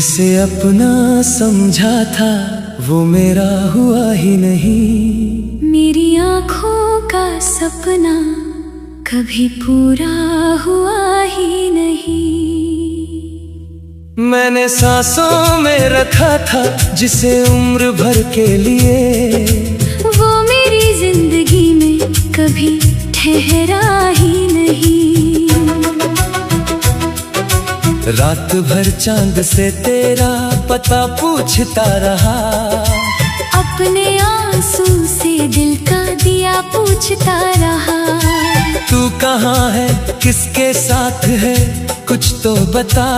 जिसे अपना समझा था वो मेरा हुआ ही नहीं। मेरी आँखों का सपना कभी पूरा हुआ ही नहीं। मैंने सांसों में रखा था जिसे उम्र भर के लिए, वो मेरी जिंदगी में कभी ठहरा ही नहीं। रात भर चांद से तेरा पता पूछता रहा, अपने आंसू से दिल का दिया पूछता रहा। तू कहाँ है, किसके साथ है, कुछ तो बता।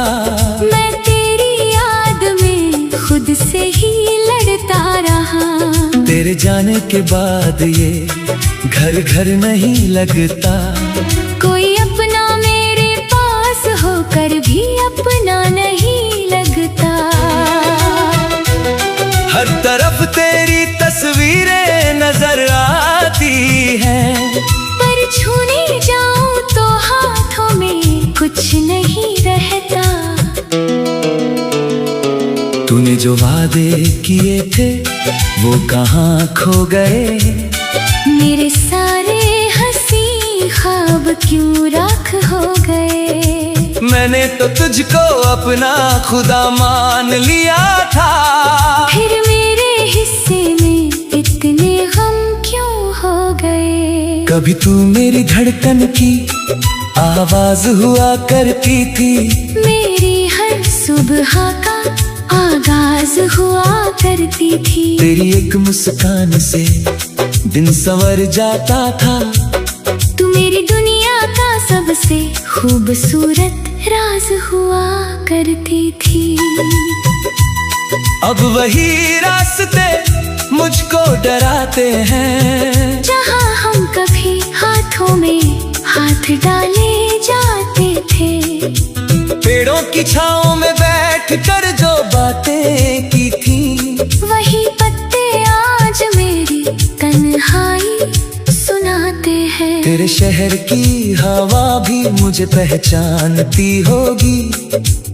मैं तेरी याद में खुद से ही लड़ता रहा। तेरे जाने के बाद ये घर घर नहीं लगता। कोई अपना मेरे पास होकर भी अपना नहीं लगता। हर तरफ तेरी तस्वीरें नजर आती हैं, पर छूने जाऊं तो हाथों में कुछ नहीं रहता। तूने जो वादे किए थे वो कहाँ खो गए। मेरे सारे हंसी ख्वाब क्यों राख हो गए। मैंने तो तुझको अपना खुदा मान लिया था, फिर मेरे हिस्से में इतने गम क्यों हो गए। कभी तू मेरी धड़कन की आवाज हुआ करती थी, मेरी हर सुबह का आगाज हुआ करती थी। तेरी एक मुस्कान से दिन संवर जाता था। तू मेरी दुनिया का सबसे खूबसूरत राज हुआ करती थी। अब वही रास्ते मुझको डराते हैं, जहाँ हम कभी हाथों में हाथ डाले जाते थे। पेड़ों की छांव में बैठकर जो बातें की थी, वही पत्ते आज मेरी तन्हाई सुनाते हैं। तेरे शहर की हवा भी मुझे पहचानती होगी।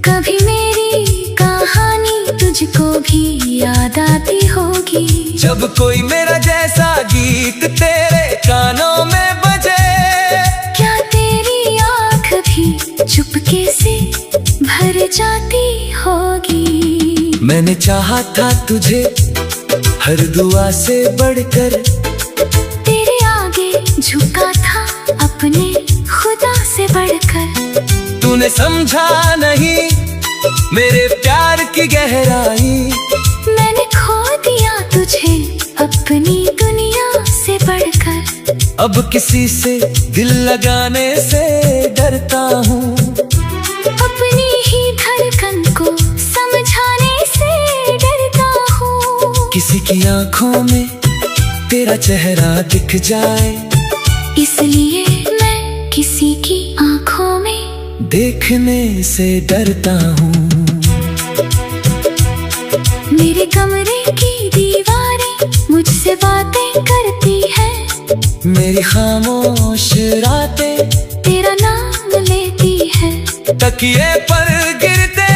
कभी मेरी कहानी तुझको भी याद आती होगी। जब कोई मेरा जैसा गीत तेरे कानों में बजे, क्या तेरी आँख भी चुपके से भर जाती होगी। मैंने चाहा था तुझे हर दुआ से बढ़कर, तेरे आगे झुका था अपने खुदा से बढ़कर। तूने समझा नहीं मेरे प्यार की गहराई। मैंने खो दिया तुझे अपनी दुनिया से बढ़कर। अब किसी से दिल लगाने से डरता हूँ, अपनी ही धड़कन को समझाने से डरता हूँ। किसी की आंखों में तेरा चेहरा दिख जाए, इसलिए मैं किसी की आंखों में देखने से डरता हूँ। मेरे कमरे की दीवारें मुझसे बातें करती हैं। मेरी खामोश रातें तेरा नाम लेती है। तकिए पर गिरते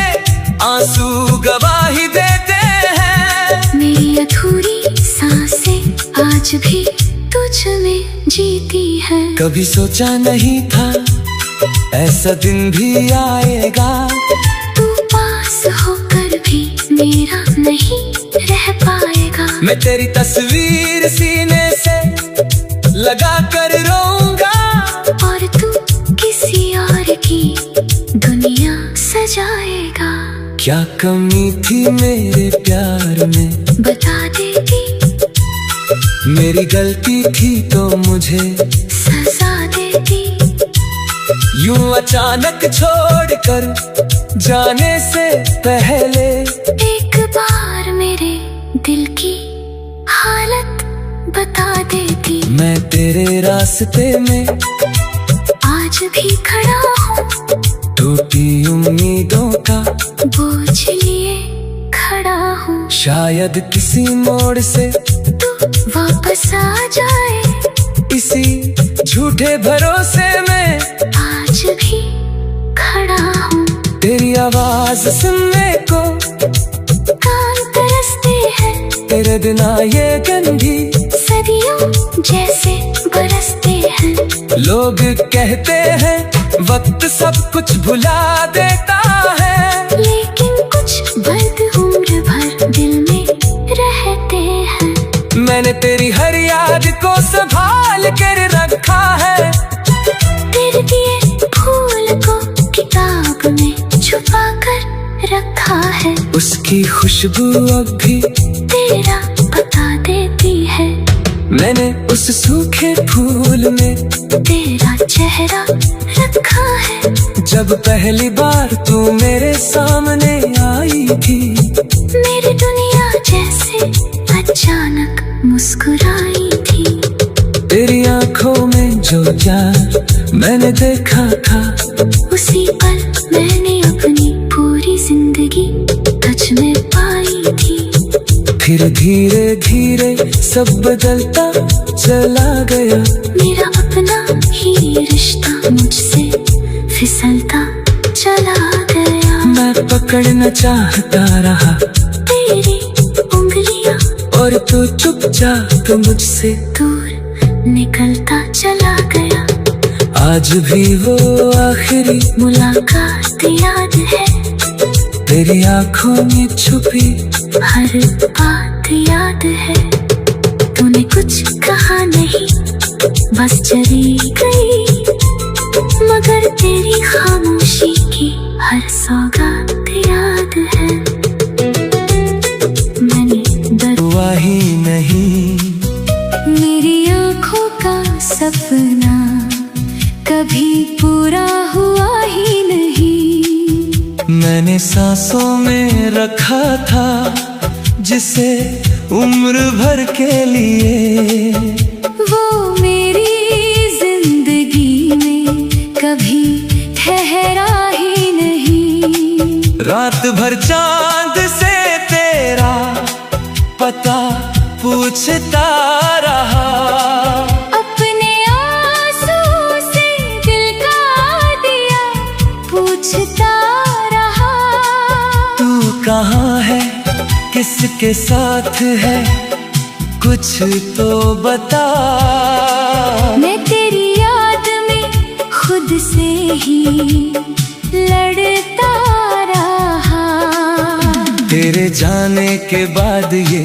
आंसू गवाही देते हैं। मेरी अधूरी सांसें आज भी तुझ में जीती है। कभी सोचा नहीं था ऐसा दिन भी आएगा, तू पास होकर भी मेरा नहीं रह पाएगा। मैं तेरी तस्वीर सीने से लगा कर रोऊंगा, और तू किसी और की दुनिया सजाएगा। क्या कमी थी मेरे प्यार में बता देती, मेरी गलती थी तो मुझे सजा देती। यूं अचानक छोड़कर जाने से पहले एक बार मेरे दिल की हालत बता देती। मैं तेरे रास्ते में आज भी खड़ा हूँ, टूटी उम्मीदों का बोझ लिए खड़ा हूँ। शायद किसी मोड़ से तू वापस आ जाए, इसी झूठे भरोसे में आज भी खड़ा हूँ। तेरी आवाज सुनने को कान तरसते हैं, तेरे बिना ये गंधी सदियों जैसे बरसते हैं। लोग कहते हैं वक्त सब कुछ भुला देता है, लेकिन कुछ दर्द उम्र भर दिल में रहते हैं। मैंने तेरी हर याद को संभाल कर रखा है, तेरे दिए फूल को किताब में छुपा कर रखा है। उसकी खुशबू अब भी तेरा बता देती है, मैंने उस सूखे फूल में तेरा चेहरा रखा है। जब पहली बार तू मेरे सामने आई थी, मेरी दुनिया जैसे अचानक मुस्कुराई थी। तेरी आंखों में जो प्यार मैंने देखा था, उसी पल मैंने अपनी पूरी जिंदगी तुझ में पाई थी। फिर धीरे धीरे सब बदलता चला गया, मेरा अपना ही रिश्ता मुझसे फिसलता चला गया। मैं पकड़ना चाहता रहा तेरी उंगलियां, और तू चुपचाप मुझसे दूर निकलता चला गया। आज भी वो आखिरी मुलाकात याद है, तेरी आंखों में छुपी हर बात याद है। तूने कुछ कहा नहीं, बस चली गई, मगर तेरी खामोशी की हर सौगात याद है। मैंने दर हुआ ही नहीं, मेरी आंखों का सपना कभी पूरा हुआ ही नहीं। मैंने सांसों में रखा था जिसे उम्र भर के लिए, वो मेरी जिंदगी में कभी ठहरा ही नहीं। रात भर चांद से तेरा पता पूछता रहा, अपने आंसू से दिल का दिया पूछता रहा। तू कहाँ है, किसके साथ है, कुछ तो बता। मैं तेरी याद में खुद से ही लड़ता रहा। तेरे जाने के बाद ये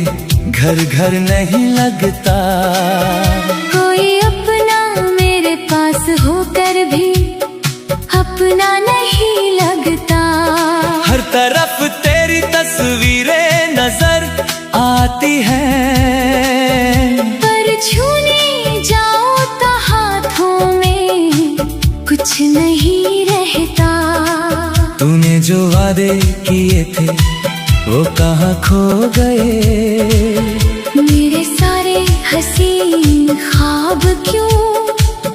घर घर नहीं लगता, कोई अपना मेरे पास होकर भी अपना नहीं लगता। हर तरफ तेरी तस्वीरें नजर आती हैं, पर छूने जाओ तो हाथों में कुछ नहीं रहता। तूने जो वादे किए थे वो कहाँ खो गए, मेरे सारे हसीन ख्वाब क्यों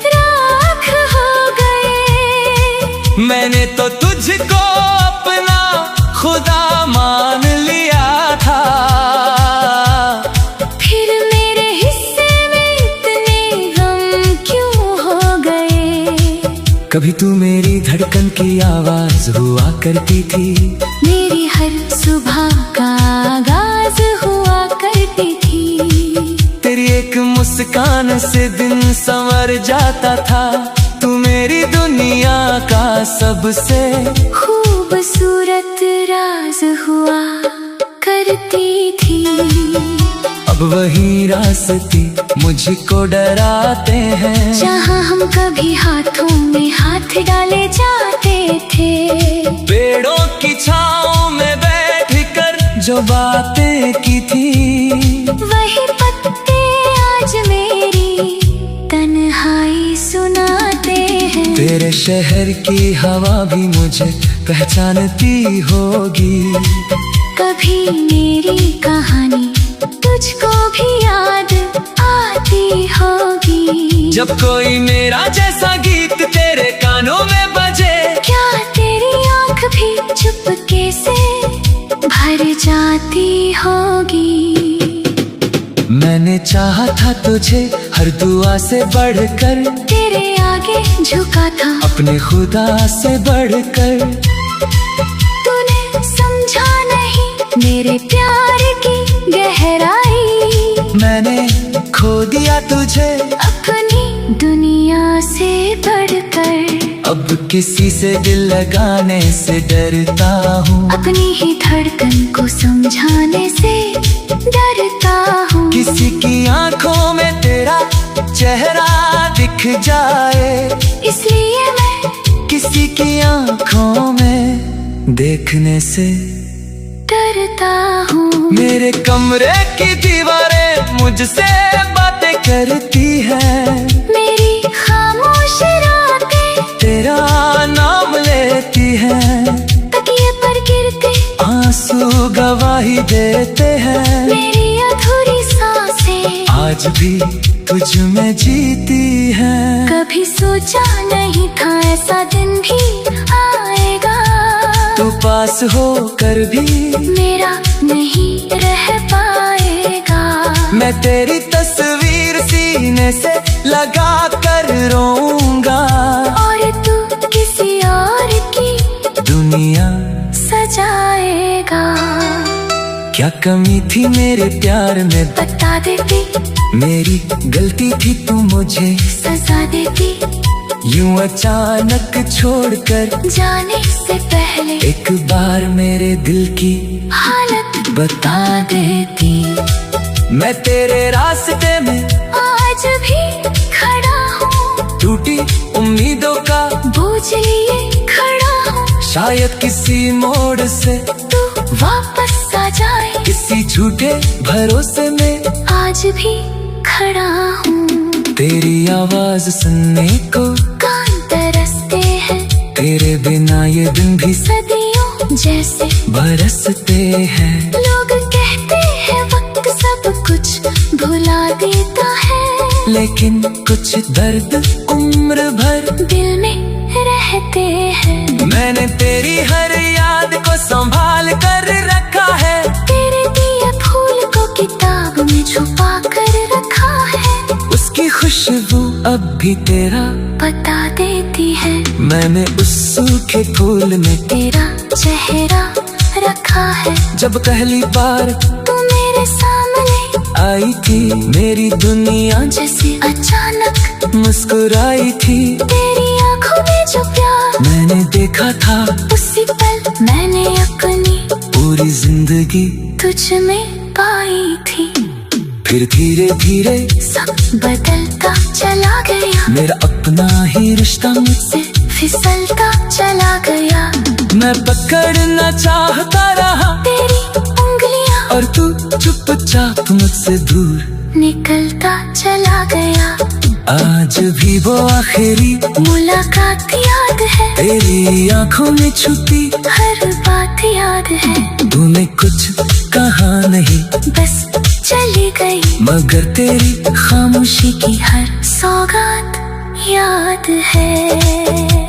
राख हो गए। मैंने तो तुझको अपना खुदा मान लिया था, फिर मेरे हिस्से में इतने गम क्यों हो गए। कभी तू मेरी धड़कन की आवाज हुआ करती थी, मेरी हर सुबह का आगाज हुआ करती थी। तेरी एक मुस्कान से दिन संवर जाता था, तू मेरी दुनिया का सबसे खूबसूरत राज हुआ करती थी। अब वही रास्ते मुझको डराते हैं, जहाँ हम कभी हाथों में हाथ डाले जाते थे। पेड़ों की छाँव में बैठकर जो बातें की थी, वही पत्ते आज मेरी तन्हाई सुनाते हैं। तेरे शहर की हवा भी मुझे पहचानती होगी, कभी मेरी कहानी तुझको भी याद आती होगी। जब कोई मेरा जैसा गीत तेरे कानों में बजे, क्या तेरी आँख भी चुपके से भर जाती होगी। मैंने चाहा था तुझे हर दुआ से बढ़कर, तेरे आगे झुका था अपने खुदा से बढ़कर। तूने समझा नहीं मेरे प्यार की गहराई। मैंने खो दिया तुझे अपनी दुनिया से बढ़कर, अब किसी से दिल लगाने से डरता हूँ। अपनी ही धड़कन को समझाने से डरता हूँ। किसी की आंखों में तेरा चेहरा दिख जाए, इसलिए मैं किसी की आंखों में देखने से डरता हूँ। मेरे कमरे की दीवारें मुझसे बातें करती हैं, मेरी खामोश रातें तेरा नाम लेती हैं। तकिए पर गिरते आंसू गवाही देते हैं, मेरी अधूरी सांसें आज भी तुझ में जीती हैं। कभी सोचा नहीं था ऐसा दिन भी आएगा, तू पास हो कर भी मेरा नहीं रह पाएगा। मैं तेरी तस्वीर सीने से लगा कर रोऊंगा, और तू किसी और की दुनिया सजाएगा। क्या कमी थी मेरे प्यार में, बता देती मेरी गलती थी तू मुझे सजा देती, यूं अचानक छोड़कर जाने से पहले एक बार मेरे दिल की हालत बता देती। मैं तेरे रास्ते में आज भी खड़ा हूँ, टूटी उम्मीदों का बोझ लिए खड़ा हूँ। शायद किसी मोड़ से तू वापस आ जाए, किसी झूठे भरोसे में आज भी खड़ा हूँ। तेरी आवाज सुनने को कान तरसते हैं, तेरे बिना ये दिन भी सदियों जैसे बरसते हैं। लोग कहते हैं वक्त सब कुछ भुला देता है, लेकिन कुछ दर्द उम्र भर दिल में रहते हैं। मैंने तेरी हर याद को संभाल कर रखा है, तेरे दिए फूल को किताब में छुपा कर रखा है, उसकी खुशबू अब भी तेरा बता देती है। मैंने उस सूखे फूल में तेरा चेहरा रखा है, जब पहली बार तू मेरे सामने आई थी, मेरी दुनिया जैसे अचानक मुस्कुराई थी। तेरी आंखों में जो प्यार मैंने देखा था, उसी पल मैंने अपनी पूरी जिंदगी तुझ में पाई थी। फिर धीरे धीरे सब बदलता चला गया, मेरा अपना ही रिश्ता मुझसे फिसलता चला गया। मैं पकड़ना चाहता रहा तेरी उंगलियां और तू चुपचाप मुझसे दूर निकलता चला गया। आज भी वो आखिरी मुलाकात याद है, तेरी आंखों में छुपी हर बात याद है। तूने कुछ कहा नहीं, बस चली गई, मगर तेरी खामोशी की हर सौगात याद है।